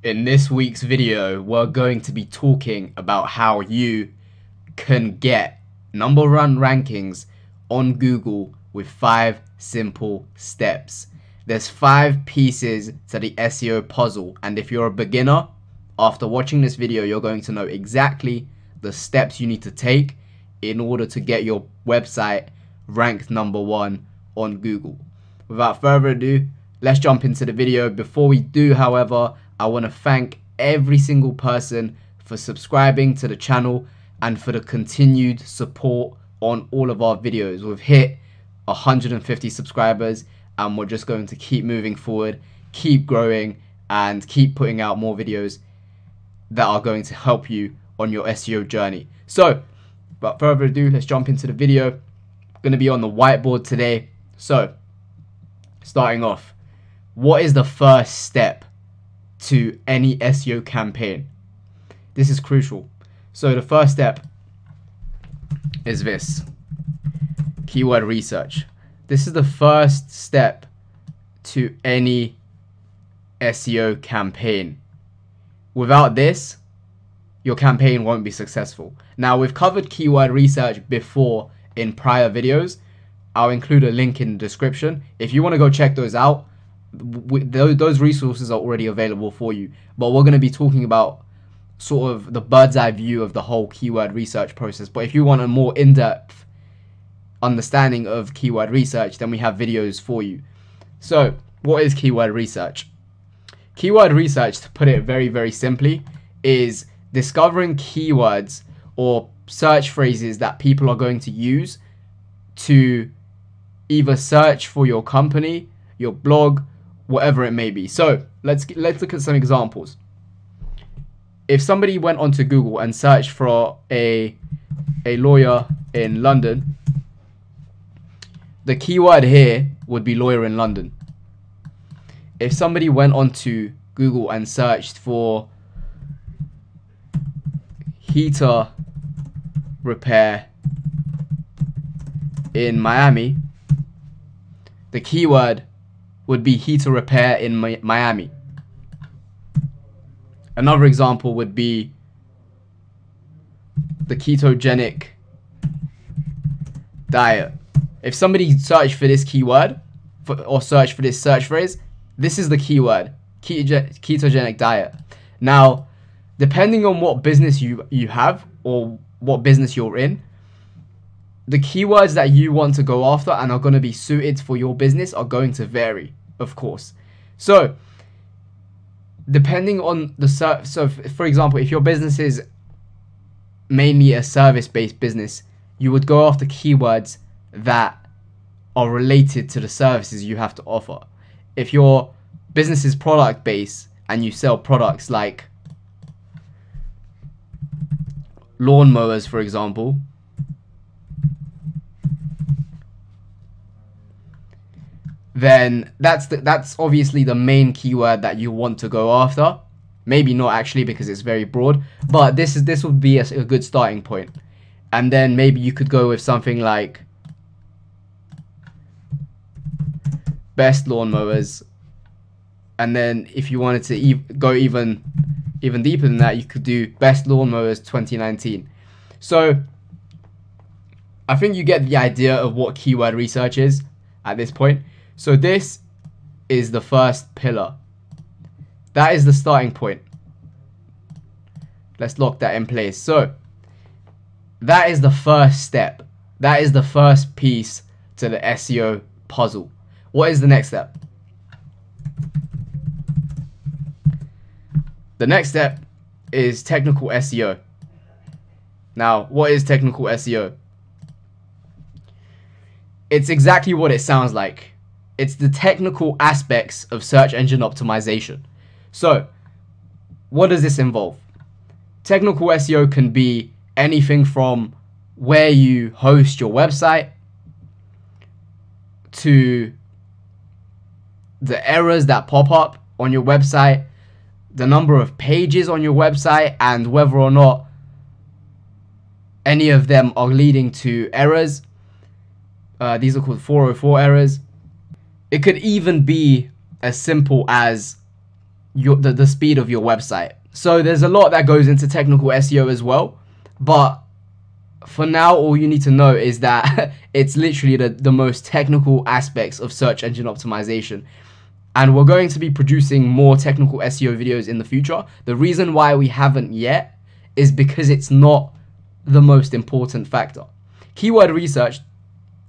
In this week's video, we're going to be talking about how you can get #1 rankings on Google with 5 simple steps. There's 5 pieces to the SEO puzzle, and if you're a beginner, after watching this video, you're going to know exactly the steps you need to take in order to get your website ranked #1 on Google. Without further ado, let's jump into the video. Before we do, however, I want to thank every single person for subscribing to the channel and for the continued support on all of our videos. We've hit 150 subscribers and we're just going to keep moving forward, keep growing, and keep putting out more videos that are going to help you on your SEO journey. So, without further ado, let's jump into the video. I'm going to be on the whiteboard today. So, starting off, what is the first step to any SEO campaign? This is crucial. So the first step is this: keyword research. This is the first step to any SEO campaign. Without this, your campaign won't be successful. Now, we've covered keyword research before in prior videos. I'll include a link in the description. If you want to go check those out, those resources are already available for you. But we're going to be talking about sort of the bird's eye view of the whole keyword research process. But if you want a more in-depth understanding of keyword research, then we have videos for you. So, what is keyword research? Keyword research, to put it very, very simply, is discovering keywords or search phrases that people are going to use to either search for your company, your blog, whatever it may be. So let's look at some examples. If somebody went onto Google and searched for a lawyer in London, the keyword here would be lawyer in London. If somebody went onto Google and searched for heater repair in Miami, the keyword would be heater repair in Miami. Another example would be the ketogenic diet. If somebody searched for this keyword or searched for this search phrase, this is the keyword: ketogenic diet. Now, depending on what business you have or what business you're in, the keywords that you want to go after and are going to be suited for your business are going to vary, of course. So, depending on the so for example, if your business is mainly a service-based business, you would go after keywords that are related to the services you have to offer. If your business is product-based and you sell products like lawnmowers, for example, then that's obviously the main keyword that you want to go after. Maybe not actually, because it's very broad, but this would be a good starting point. And then maybe you could go with something like best lawnmowers, and then if you wanted to go even deeper than that, you could do best lawnmowers 2019. So I think you get the idea of what keyword research is at this point. So this is the first pillar. That is the starting point. Let's lock that in place. So that is the first step. That is the first piece to the SEO puzzle. What is the next step? The next step is technical SEO. Now, what is technical SEO? It's exactly what it sounds like. It's the technical aspects of search engine optimization. So, what does this involve? Technical SEO can be anything from where you host your website to the errors that pop up on your website, the number of pages on your website, and whether or not any of them are leading to errors. These are called 404 errors. It could even be as simple as the speed of your website. So there's a lot that goes into technical SEO as well, but for now, all you need to know is that it's literally the most technical aspects of search engine optimization. And we're going to be producing more technical SEO videos in the future. The reason why we haven't yet is because it's not the most important factor. Keyword research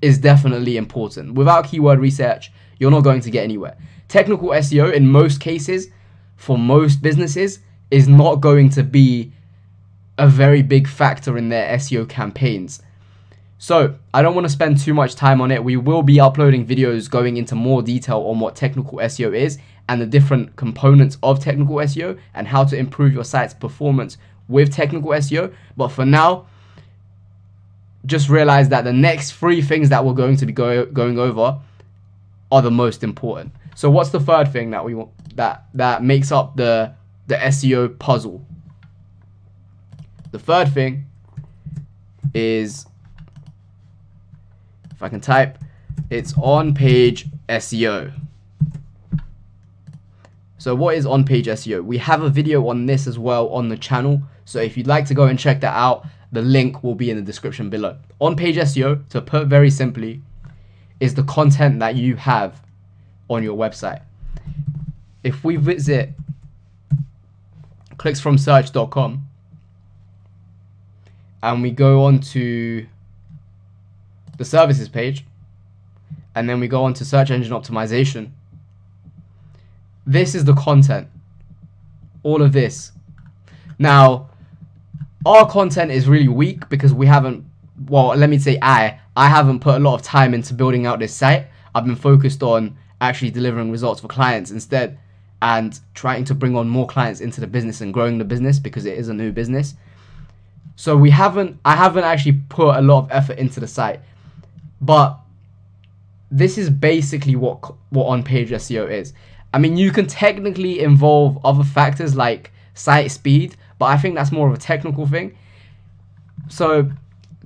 is definitely important. Without keyword research, you're not going to get anywhere. Technical SEO, in most cases, for most businesses, is not going to be a very big factor in their SEO campaigns. So I don't want to spend too much time on it. We will be uploading videos going into more detail on what technical SEO is and the different components of technical SEO and how to improve your site's performance with technical SEO. But for now, just realize that the next 3 things that we're going to be going over are the most important. So what's the third thing that we want that makes up the SEO puzzle? The third thing is, if I can type, it's on-page SEO. So what is on-page SEO? We have a video on this as well on the channel. So if you'd like to go and check that out, the link will be in the description below. On-page SEO, to put very simply, is the content that you have on your website. If we visit clicksfromsearch.com and we go on to the services page, and then we go on to search engine optimization, this is the content, all of this. Now, our content is really weak because we haven't, well, let me say I haven't put a lot of time into building out this site. I've been focused on actually delivering results for clients instead, and trying to bring on more clients into the business and growing the business because it is a new business. So I haven't actually put a lot of effort into the site. But this is basically what on-page SEO is. I mean, you can technically involve other factors like site speed, but I think that's more of a technical thing. So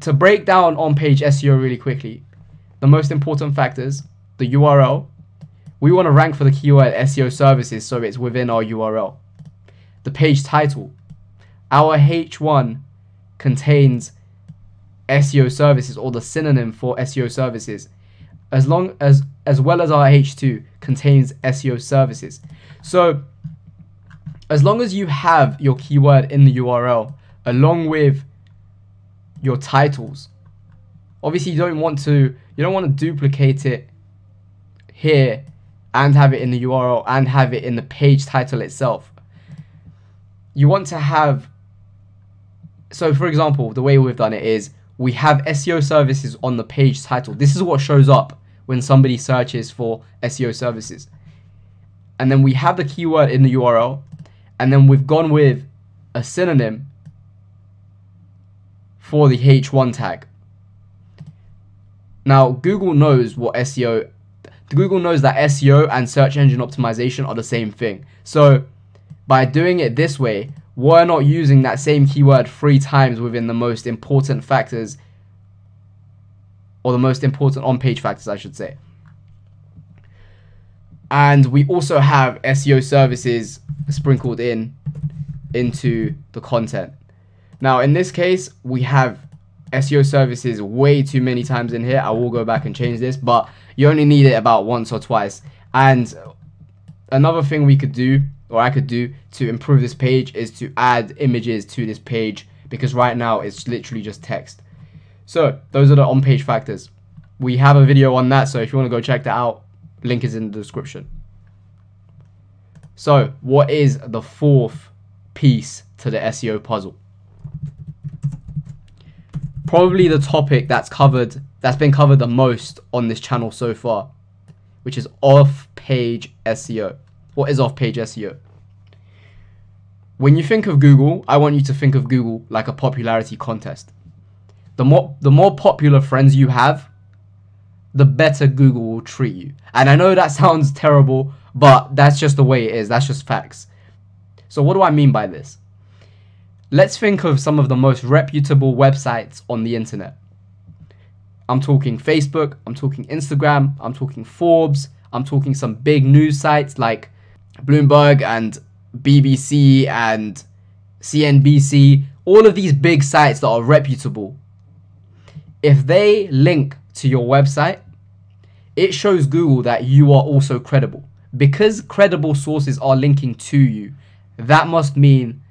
to break down on-page SEO really quickly, the most important factors, the URL. We want to rank for the keyword SEO services, so it's within our URL. The page title. Our H1 contains SEO services, or the synonym for SEO services, as well as our H2 contains SEO services. So as long as you have your keyword in the URL along with your titles, obviously you don't want to duplicate it here and have it in the URL and have it in the page title itself. You want to have, so for example, the way we've done it is we have SEO services on the page title. This is what shows up when somebody searches for SEO services. And then we have the keyword in the URL, and then we've gone with a synonym for the H1 tag. Now, Google knows that SEO and search engine optimization are the same thing. So by doing it this way, we're not using that same keyword 3 times within the most important factors, or the most important on-page factors, I should say. And we also have SEO services sprinkled into the content. Now, in this case, we have SEO services way too many times in here. I will go back and change this, but you only need it about once or twice. And another thing we could do, or I could do, to improve this page is to add images to this page, because right now it's literally just text. So those are the on-page factors. We have a video on that, so if you want to go check that out, link is in the description. So what is the 4th piece to the SEO puzzle? Probably the topic that's been covered the most on this channel so far, which is off-page SEO. What is off-page SEO? When you think of Google, I want you to think of Google like a popularity contest. The more popular friends you have, the better Google will treat you. And I know that sounds terrible, but that's just the way it is. That's just facts. So what do I mean by this? Let's think of some of the most reputable websites on the internet. I'm talking Facebook, I'm talking Instagram, I'm talking Forbes, I'm talking some big news sites like Bloomberg and BBC and CNBC, all of these big sites that are reputable, if they link to your website, it shows Google that you are also credible. Because credible sources are linking to you, that must mean,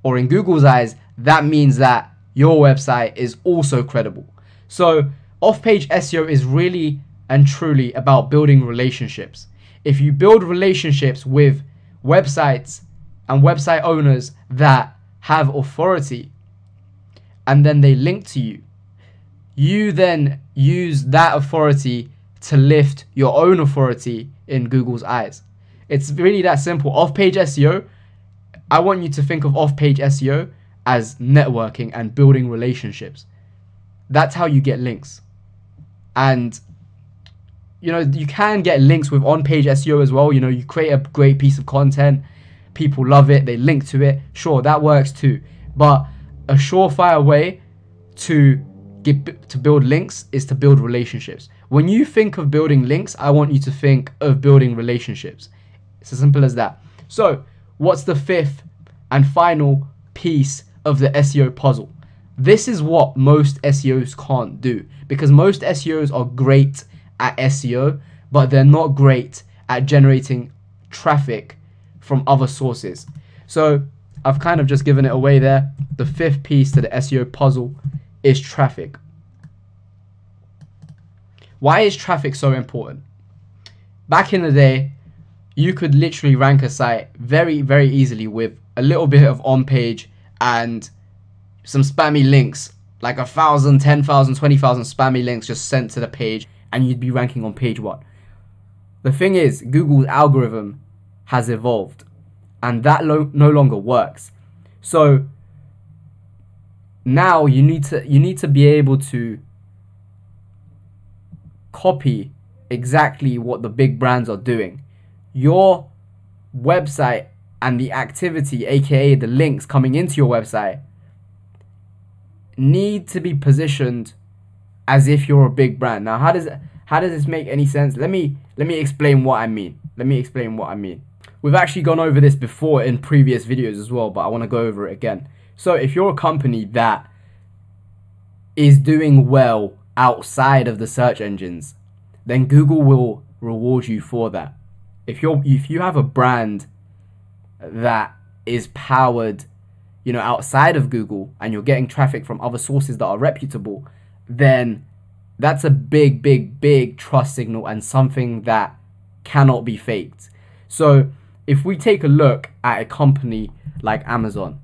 or in Google's eyes, that means that your website is also credible. So off-page SEO is really and truly about building relationships. If you build relationships with websites and website owners that have authority, and then they link to you, you then use that authority to lift your own authority in Google's eyes. It's really that simple. Off-page SEO, I want you to think of off-page SEO as networking and building relationships. That's how you get links. And you know, you can get links with on-page SEO as well. You know, you create a great piece of content, people love it, they link to it. Sure, that works too. But a surefire way to build links is to build relationships. When you think of building links, I want you to think of building relationships. It's as simple as that. So, what's the fifth and final piece of the SEO puzzle? This is what most SEOs can't do, because most SEOs are great at SEO, but they're not great at generating traffic from other sources. So I've kind of just given it away there. The fifth piece to the SEO puzzle is traffic. Why is traffic so important? Back in the day, you could literally rank a site very, very easily with a little bit of on-page and some spammy links, like 1,000, 10,000, 20,000 spammy links just sent to the page, and you'd be ranking on page 1. The thing is, Google's algorithm has evolved, and that no longer works. So now you need to be able to copy exactly what the big brands are doing. Your website and the activity, aka the links coming into your website, need to be positioned as if you're a big brand. Now, how does this make any sense? Let me explain what I mean. We've actually gone over this before in previous videos as well, but I want to go over it again. So if you're a company that is doing well outside of the search engines, then Google will reward you for that. If you have a brand that is powered, you know, outside of Google, and you're getting traffic from other sources that are reputable, then that's a big, big, big trust signal and something that cannot be faked. So if we take a look at a company like Amazon,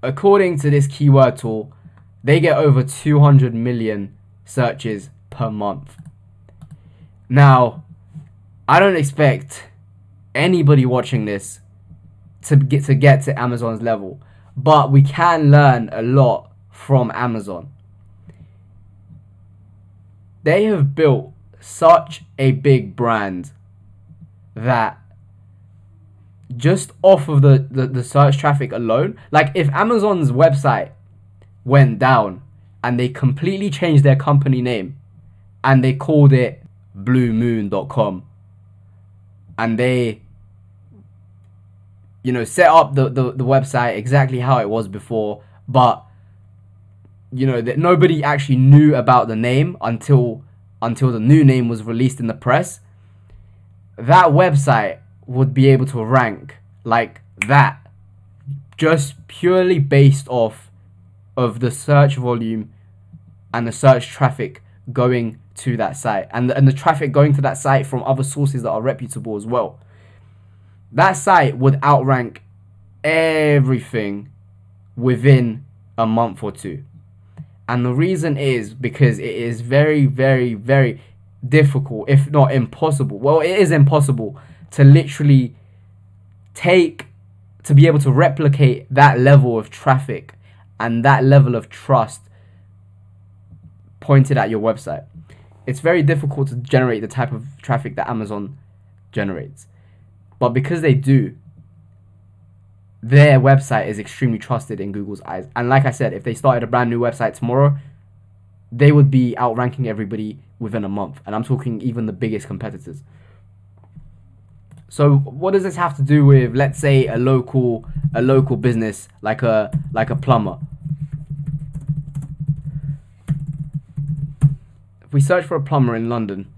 according to this keyword tool, they get over 200 million searches per month. Now, I don't expect anybody watching this to get to Amazon's level, but we can learn a lot from Amazon. They have built such a big brand that just off of the search traffic alone, like if Amazon's website went down and they completely changed their company name and they called it bluemoon.com, and they, you know, set up the website exactly how it was before, but you know that nobody actually knew about the name until the new name was released in the press, that website would be able to rank like that, just purely based off of the search volume and the search traffic going to that site, and the traffic going to that site from other sources that are reputable as well. That site would outrank everything within a month or two. And the reason is because it is very, very, very difficult, if not impossible. Well, it is impossible to literally to be able to replicate that level of traffic and that level of trust pointed at your website. It's very difficult to generate the type of traffic that Amazon generates. But because they do, their website is extremely trusted in Google's eyes. And like I said, if they started a brand new website tomorrow, they would be outranking everybody within a month. And I'm talking even the biggest competitors. So what does this have to do with, let's say, a local business like a plumber? If we search for a plumber in London,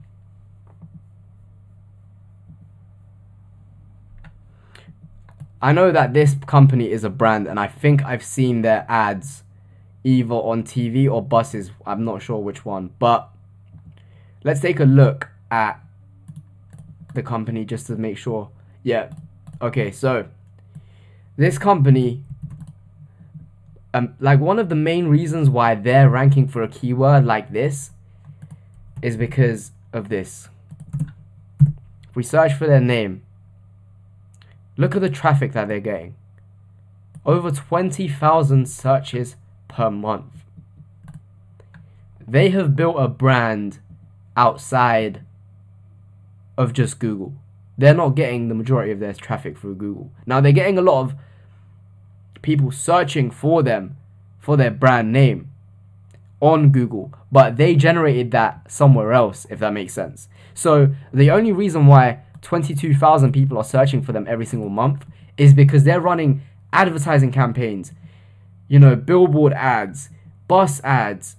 I know that this company is a brand, and I think I've seen their ads either on TV or buses. I'm not sure which one, but let's take a look at the company just to make sure. Yeah, okay, so this company, like, one of the main reasons why they're ranking for a keyword like this is because of this. If we search for their name, look at the traffic that they're getting. Over 20,000 searches per month. They have built a brand outside of just Google. They're not getting the majority of their traffic through Google. Now, they're getting a lot of people searching for them, for their brand name on Google, but they generated that somewhere else, if that makes sense. So the only reason why 22,000 people are searching for them every single month is because they're running advertising campaigns, you know, billboard ads, bus ads,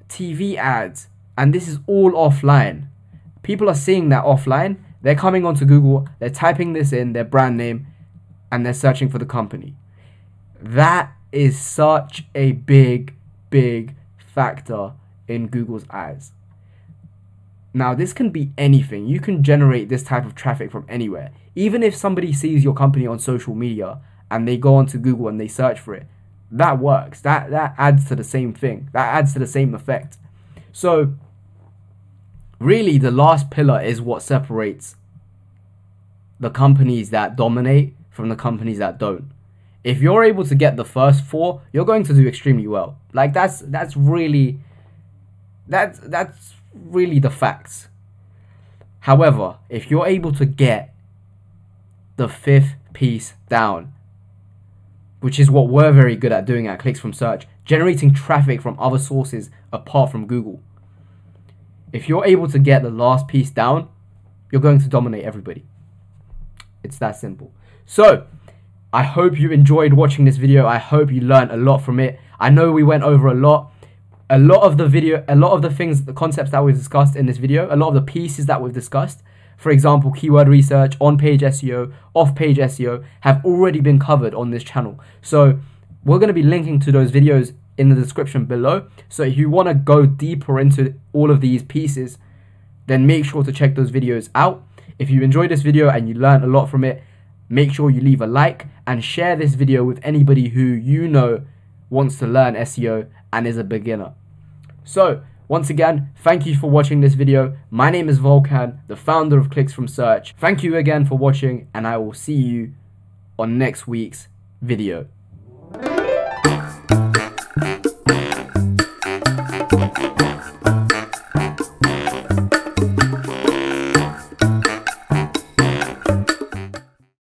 TV ads, and this is all offline. People are seeing that offline. They're coming onto Google, they're typing this in, their brand name, and they're searching for the company. That is such a big factor in Google's eyes. Now, this can be anything. You can generate this type of traffic from anywhere. Even if somebody sees your company on social media and they go onto Google and they search for it, that works. That adds to the same thing. That adds to the same effect. So, really, the last pillar is what separates the companies that dominate from the companies that don't. If you're able to get the first four, you're going to do extremely well. Like, that's really the facts. However, if you're able to get the fifth piece down, which is what we're very good at doing at Clicks from Search, generating traffic from other sources apart from Google. If you're able to get the last piece down, you're going to dominate everybody. It's that simple. So, I hope you enjoyed watching this video. I hope you learned a lot from it. I know we went over a lot of the things, the concepts that we've discussed in this video, a lot of the pieces that we've discussed, for example, keyword research, on-page SEO, off-page SEO, have already been covered on this channel. So we're going to be linking to those videos in the description below. So if you want to go deeper into all of these pieces, then make sure to check those videos out. If you enjoyed this video and you learned a lot from it, make sure you leave a like and share this video with anybody who you know wants to learn SEO and is a beginner. So, once again, thank you for watching this video. My name is Volkan, the founder of Clicks from Search. Thank you again for watching, and I will see you on next week's video.